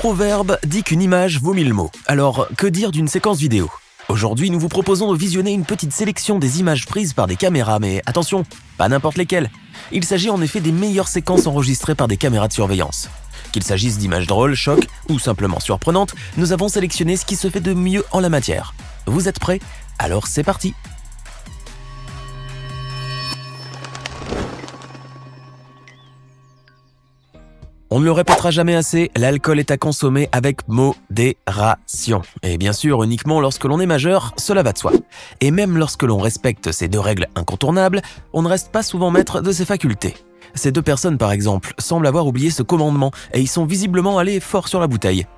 proverbe dit qu'une image vaut 1000 mots. Alors, que dire d'une séquence vidéo ? Aujourd'hui, nous vous proposons de visionner une petite sélection des images prises par des caméras, mais attention, pas n'importe lesquelles. Il s'agit en effet des meilleures séquences enregistrées par des caméras de surveillance. Qu'il s'agisse d'images drôles, chocs ou simplement surprenantes, nous avons sélectionné ce qui se fait de mieux en la matière. Vous êtes prêts ? Alors c'est parti ! On ne le répétera jamais assez, l'alcool est à consommer avec modération. Et bien sûr, uniquement lorsque l'on est majeur, cela va de soi. Et même lorsque l'on respecte ces deux règles incontournables, on ne reste pas souvent maître de ses facultés. Ces deux personnes, par exemple, semblent avoir oublié ce commandement et ils sont visiblement allés fort sur la bouteille.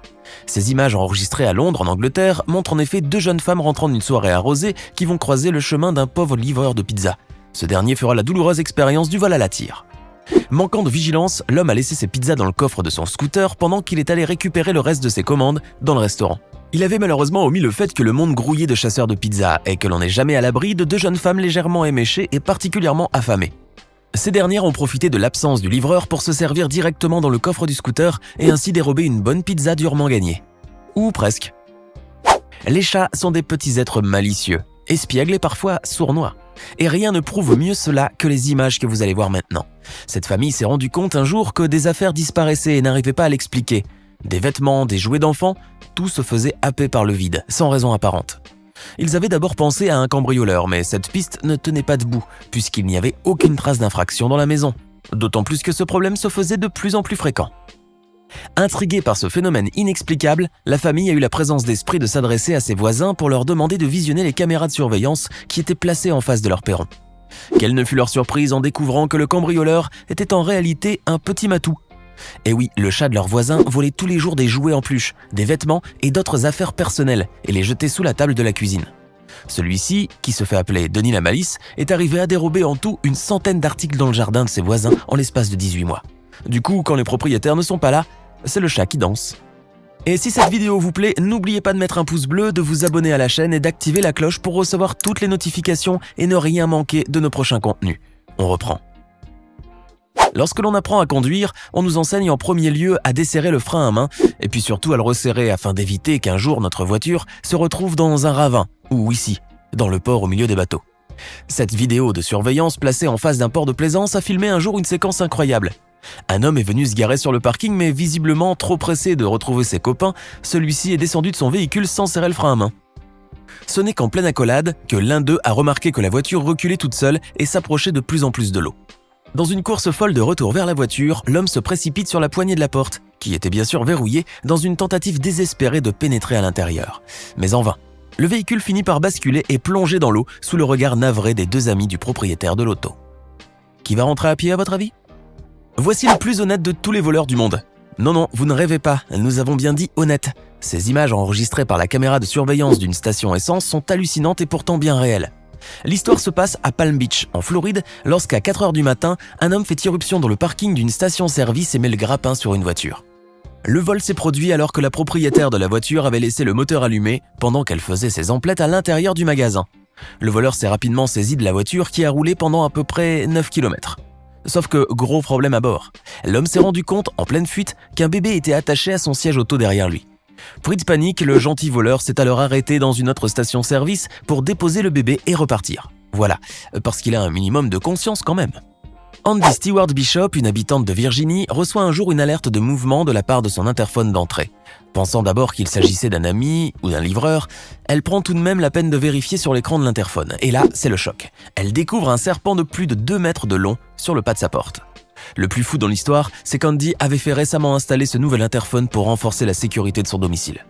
Ces images enregistrées à Londres, en Angleterre, montrent en effet deux jeunes femmes rentrant d'une soirée arrosée qui vont croiser le chemin d'un pauvre livreur de pizza. Ce dernier fera la douloureuse expérience du vol à la tire. Manquant de vigilance, l'homme a laissé ses pizzas dans le coffre de son scooter pendant qu'il est allé récupérer le reste de ses commandes dans le restaurant. Il avait malheureusement omis le fait que le monde grouillait de chasseurs de pizza et que l'on n'est jamais à l'abri de deux jeunes femmes légèrement éméchées et particulièrement affamées. Ces dernières ont profité de l'absence du livreur pour se servir directement dans le coffre du scooter et ainsi dérober une bonne pizza durement gagnée. Ou presque. Les chats sont des petits êtres malicieux, espiègles et parfois sournois. Et rien ne prouve mieux cela que les images que vous allez voir maintenant. Cette famille s'est rendu compte un jour que des affaires disparaissaient et n'arrivaient pas à l'expliquer. Des vêtements, des jouets d'enfants, tout se faisait happer par le vide, sans raison apparente. Ils avaient d'abord pensé à un cambrioleur, mais cette piste ne tenait pas debout, puisqu'il n'y avait aucune trace d'infraction dans la maison. D'autant plus que ce problème se faisait de plus en plus fréquent. Intriguée par ce phénomène inexplicable, la famille a eu la présence d'esprit de s'adresser à ses voisins pour leur demander de visionner les caméras de surveillance qui étaient placées en face de leur perron. Quelle ne fut leur surprise en découvrant que le cambrioleur était en réalité un petit matou. Et oui, le chat de leurs voisins volait tous les jours des jouets en peluche, des vêtements et d'autres affaires personnelles et les jetait sous la table de la cuisine. Celui-ci, qui se fait appeler Denis la Malice, est arrivé à dérober en tout une centaine d'articles dans le jardin de ses voisins en l'espace de 18 mois. Du coup, quand les propriétaires ne sont pas là, c'est le chat qui danse. Et si cette vidéo vous plaît, n'oubliez pas de mettre un pouce bleu, de vous abonner à la chaîne et d'activer la cloche pour recevoir toutes les notifications et ne rien manquer de nos prochains contenus. On reprend. Lorsque l'on apprend à conduire, on nous enseigne en premier lieu à desserrer le frein à main et puis surtout à le resserrer afin d'éviter qu'un jour notre voiture se retrouve dans un ravin ou ici, dans le port au milieu des bateaux. Cette vidéo de surveillance placée en face d'un port de plaisance a filmé un jour une séquence incroyable. Un homme est venu se garer sur le parking mais visiblement trop pressé de retrouver ses copains, celui-ci est descendu de son véhicule sans serrer le frein à main. Ce n'est qu'en pleine accolade que l'un d'eux a remarqué que la voiture reculait toute seule et s'approchait de plus en plus de l'eau. Dans une course folle de retour vers la voiture, l'homme se précipite sur la poignée de la porte, qui était bien sûr verrouillée, dans une tentative désespérée de pénétrer à l'intérieur. Mais en vain. Le véhicule finit par basculer et plonger dans l'eau sous le regard navré des deux amis du propriétaire de l'auto. Qui va rentrer à pied à votre avis ? Voici le plus honnête de tous les voleurs du monde. Non, vous ne rêvez pas, nous avons bien dit honnête. Ces images enregistrées par la caméra de surveillance d'une station essence sont hallucinantes et pourtant bien réelles. L'histoire se passe à Palm Beach, en Floride, lorsqu'à 4h du matin, un homme fait irruption dans le parking d'une station-service et met le grappin sur une voiture. Le vol s'est produit alors que la propriétaire de la voiture avait laissé le moteur allumé pendant qu'elle faisait ses emplettes à l'intérieur du magasin. Le voleur s'est rapidement saisi de la voiture qui a roulé pendant à peu près 9 km. Sauf que, gros problème à bord. L'homme s'est rendu compte, en pleine fuite, qu'un bébé était attaché à son siège auto derrière lui. Pris de panique, le gentil voleur s'est alors arrêté dans une autre station-service pour déposer le bébé et repartir. Voilà, parce qu'il a un minimum de conscience quand même. Andy Stewart Bishop, une habitante de Virginie, reçoit un jour une alerte de mouvement de la part de son interphone d'entrée. Pensant d'abord qu'il s'agissait d'un ami ou d'un livreur, elle prend tout de même la peine de vérifier sur l'écran de l'interphone. Et là, c'est le choc. Elle découvre un serpent de plus de 2 mètres de long sur le pas de sa porte. Le plus fou dans l'histoire, c'est qu'Andy avait fait récemment installer ce nouvel interphone pour renforcer la sécurité de son domicile.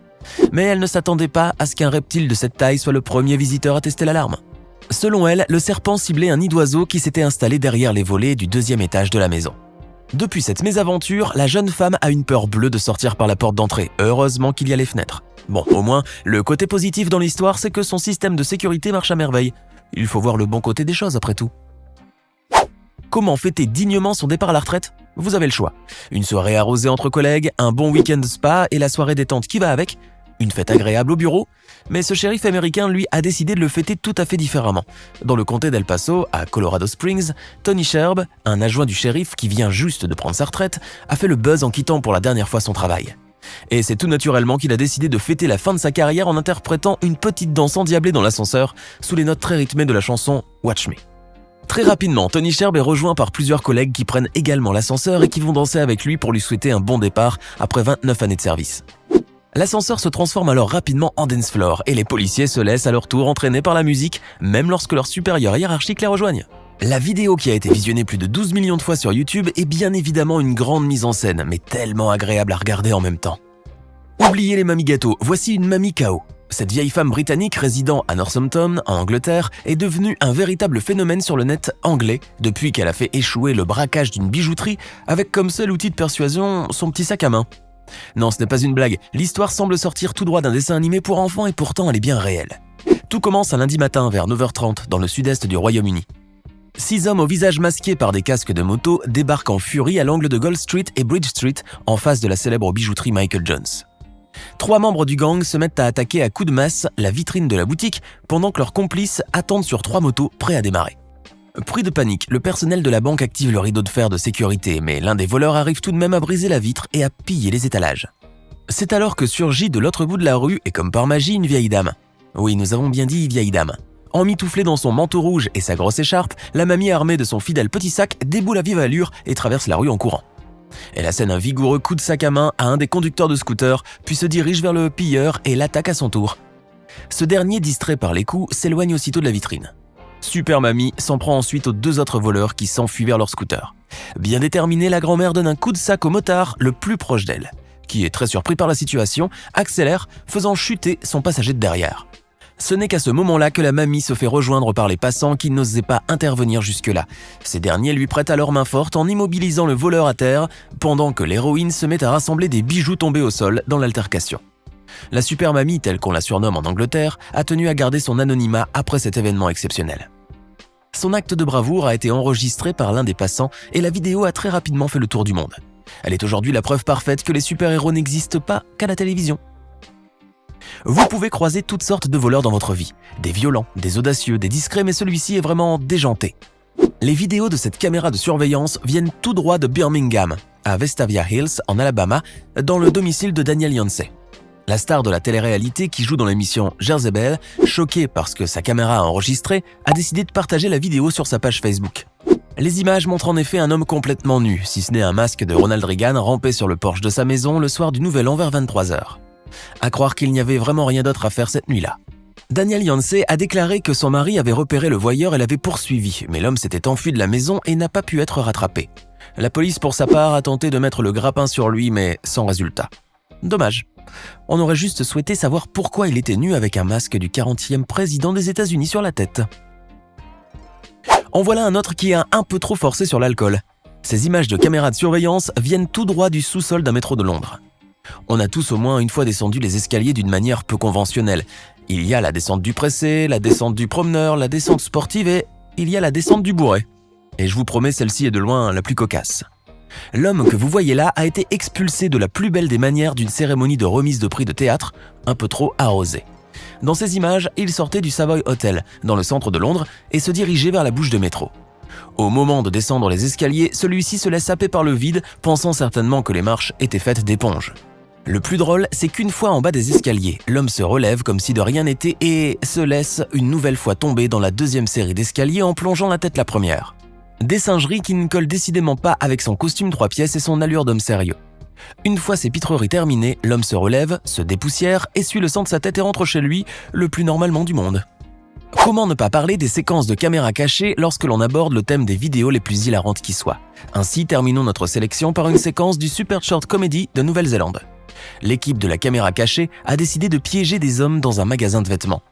Mais elle ne s'attendait pas à ce qu'un reptile de cette taille soit le premier visiteur à tester l'alarme. Selon elle, le serpent ciblait un nid d'oiseau qui s'était installé derrière les volets du 2e étage de la maison. Depuis cette mésaventure, la jeune femme a une peur bleue de sortir par la porte d'entrée. Heureusement qu'il y a les fenêtres. Bon, au moins, le côté positif dans l'histoire, c'est que son système de sécurité marche à merveille. Il faut voir le bon côté des choses après tout. Comment fêter dignement son départ à la retraite ? Vous avez le choix. Une soirée arrosée entre collègues, un bon week-end spa et la soirée détente qui va avec, une fête agréable au bureau. Mais ce shérif américain, lui, a décidé de le fêter tout à fait différemment. Dans le comté d'El Paso, à Colorado Springs, Tony Sherb, un adjoint du shérif qui vient juste de prendre sa retraite, a fait le buzz en quittant pour la dernière fois son travail. Et c'est tout naturellement qu'il a décidé de fêter la fin de sa carrière en interprétant une petite danse endiablée dans l'ascenseur sous les notes très rythmées de la chanson Watch Me. Très rapidement, Tony Sherb est rejoint par plusieurs collègues qui prennent également l'ascenseur et qui vont danser avec lui pour lui souhaiter un bon départ après 29 années de service. L'ascenseur se transforme alors rapidement en dance floor et les policiers se laissent à leur tour entraîner par la musique, même lorsque leurs supérieurs hiérarchiques les rejoignent. La vidéo qui a été visionnée plus de 12 millions de fois sur YouTube est bien évidemment une grande mise en scène, mais tellement agréable à regarder en même temps. Oubliez les mamies gâteaux, voici une mamie KO. Cette vieille femme britannique résidant à Northampton, en Angleterre, est devenue un véritable phénomène sur le net anglais depuis qu'elle a fait échouer le braquage d'une bijouterie avec comme seul outil de persuasion son petit sac à main. Non, ce n'est pas une blague, l'histoire semble sortir tout droit d'un dessin animé pour enfants et pourtant elle est bien réelle. Tout commence un lundi matin vers 9h30 dans le sud-est du Royaume-Uni. 6 hommes au visage masqué par des casques de moto débarquent en furie à l'angle de Gold Street et Bridge Street en face de la célèbre bijouterie Michael Jones. 3 membres du gang se mettent à attaquer à coups de masse la vitrine de la boutique pendant que leurs complices attendent sur 3 motos prêts à démarrer. Pris de panique, le personnel de la banque active le rideau de fer de sécurité, mais l'un des voleurs arrive tout de même à briser la vitre et à piller les étalages. C'est alors que surgit de l'autre bout de la rue et comme par magie une vieille dame. Oui, nous avons bien dit vieille dame. Emmitouflée dans son manteau rouge et sa grosse écharpe, la mamie armée de son fidèle petit sac déboule à vive allure et traverse la rue en courant. Elle assène un vigoureux coup de sac à main à un des conducteurs de scooter, puis se dirige vers le pilleur et l'attaque à son tour. Ce dernier, distrait par les coups, s'éloigne aussitôt de la vitrine. Super Mamie s'en prend ensuite aux 2 autres voleurs qui s'enfuient vers leur scooter. Bien déterminée, la grand-mère donne un coup de sac au motard le plus proche d'elle, qui est très surpris par la situation, accélère, faisant chuter son passager de derrière. Ce n'est qu'à ce moment-là que la mamie se fait rejoindre par les passants qui n'osaient pas intervenir jusque-là. Ces derniers lui prêtent alors main forte en immobilisant le voleur à terre, pendant que l'héroïne se met à rassembler des bijoux tombés au sol dans l'altercation. La super mamie, telle qu'on la surnomme en Angleterre, a tenu à garder son anonymat après cet événement exceptionnel. Son acte de bravoure a été enregistré par l'un des passants et la vidéo a très rapidement fait le tour du monde. Elle est aujourd'hui la preuve parfaite que les super-héros n'existent pas qu'à la télévision. Vous pouvez croiser toutes sortes de voleurs dans votre vie. Des violents, des audacieux, des discrets, mais celui-ci est vraiment déjanté. Les vidéos de cette caméra de surveillance viennent tout droit de Birmingham, à Vestavia Hills, en Alabama, dans le domicile de Daniel Yancey. La star de la télé-réalité qui joue dans l'émission Jezebel, choquée par ce que sa caméra a enregistré, a décidé de partager la vidéo sur sa page Facebook. Les images montrent en effet un homme complètement nu, si ce n'est un masque de Ronald Reagan rampé sur le porche de sa maison le soir du Nouvel An vers 23h. À croire qu'il n'y avait vraiment rien d'autre à faire cette nuit-là. Daniel Yancey a déclaré que son mari avait repéré le voyeur et l'avait poursuivi, mais l'homme s'était enfui de la maison et n'a pas pu être rattrapé. La police, pour sa part, a tenté de mettre le grappin sur lui, mais sans résultat. Dommage. On aurait juste souhaité savoir pourquoi il était nu avec un masque du 40e président des États-Unis sur la tête. En voilà un autre qui a un peu trop forcé sur l'alcool. Ces images de caméras de surveillance viennent tout droit du sous-sol d'un métro de Londres. On a tous au moins une fois descendu les escaliers d'une manière peu conventionnelle. Il y a la descente du pressé, la descente du promeneur, la descente sportive et il y a la descente du bourré. Et je vous promets, celle-ci est de loin la plus cocasse. L'homme que vous voyez là a été expulsé de la plus belle des manières d'une cérémonie de remise de prix de théâtre, un peu trop arrosée. Dans ces images, il sortait du Savoy Hotel, dans le centre de Londres, et se dirigeait vers la bouche de métro. Au moment de descendre les escaliers, celui-ci se laisse happer par le vide, pensant certainement que les marches étaient faites d'éponge. Le plus drôle, c'est qu'une fois en bas des escaliers, l'homme se relève comme si de rien n'était et se laisse une nouvelle fois tomber dans la 2e série d'escaliers en plongeant la tête la première. Des singeries qui ne collent décidément pas avec son costume 3 pièces et son allure d'homme sérieux. Une fois ces pitreries terminées, l'homme se relève, se dépoussière, essuie le sang de sa tête et rentre chez lui, le plus normalement du monde. Comment ne pas parler des séquences de caméras cachées lorsque l'on aborde le thème des vidéos les plus hilarantes qui soient. Ainsi, terminons notre sélection par une séquence du Super Short Comedy de Nouvelle-Zélande. L'équipe de la caméra cachée a décidé de piéger des hommes dans un magasin de vêtements.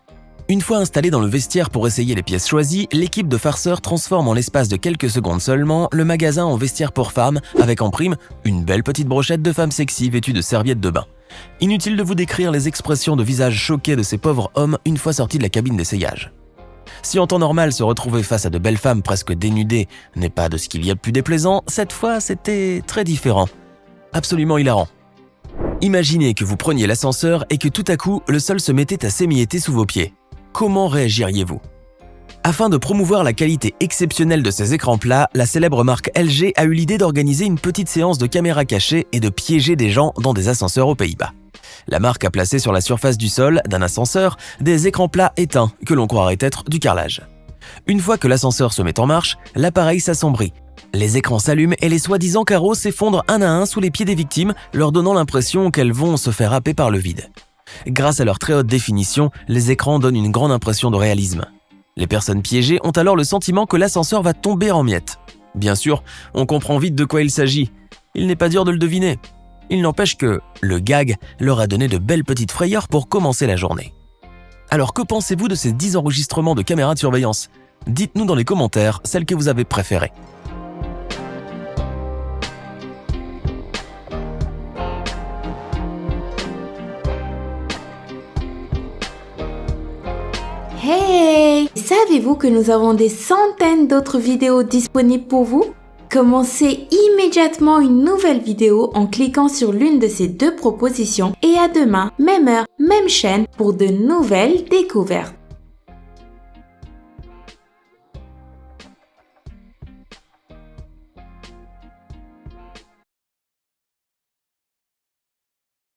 Une fois installée dans le vestiaire pour essayer les pièces choisies, l'équipe de farceurs transforme en l'espace de quelques secondes seulement le magasin en vestiaire pour femmes, avec en prime une belle petite brochette de femmes sexy vêtues de serviettes de bain. Inutile de vous décrire les expressions de visage choqués de ces pauvres hommes une fois sortis de la cabine d'essayage. Si en temps normal se retrouver face à de belles femmes presque dénudées n'est pas de ce qu'il y a de plus déplaisant, cette fois c'était très différent. Absolument hilarant. Imaginez que vous preniez l'ascenseur et que tout à coup, le sol se mettait à s'émietter sous vos pieds. Comment réagiriez-vous ? Afin de promouvoir la qualité exceptionnelle de ces écrans plats, la célèbre marque LG a eu l'idée d'organiser une petite séance de caméras cachées et de piéger des gens dans des ascenseurs aux Pays-Bas. La marque a placé sur la surface du sol d'un ascenseur des écrans plats éteints que l'on croirait être du carrelage. Une fois que l'ascenseur se met en marche, l'appareil s'assombrit. Les écrans s'allument et les soi-disant carreaux s'effondrent un à un sous les pieds des victimes, leur donnant l'impression qu'elles vont se faire happer par le vide. Grâce à leur très haute définition, les écrans donnent une grande impression de réalisme. Les personnes piégées ont alors le sentiment que l'ascenseur va tomber en miettes. Bien sûr, on comprend vite de quoi il s'agit. Il n'est pas dur de le deviner. Il n'empêche que le gag leur a donné de belles petites frayeurs pour commencer la journée. Alors que pensez-vous de ces 10 enregistrements de caméras de surveillance? Dites-nous dans les commentaires celles que vous avez préférées. Hey! Savez-vous que nous avons des centaines d'autres vidéos disponibles pour vous? Commencez immédiatement une nouvelle vidéo en cliquant sur l'une de ces deux propositions et à demain, même heure, même chaîne pour de nouvelles découvertes.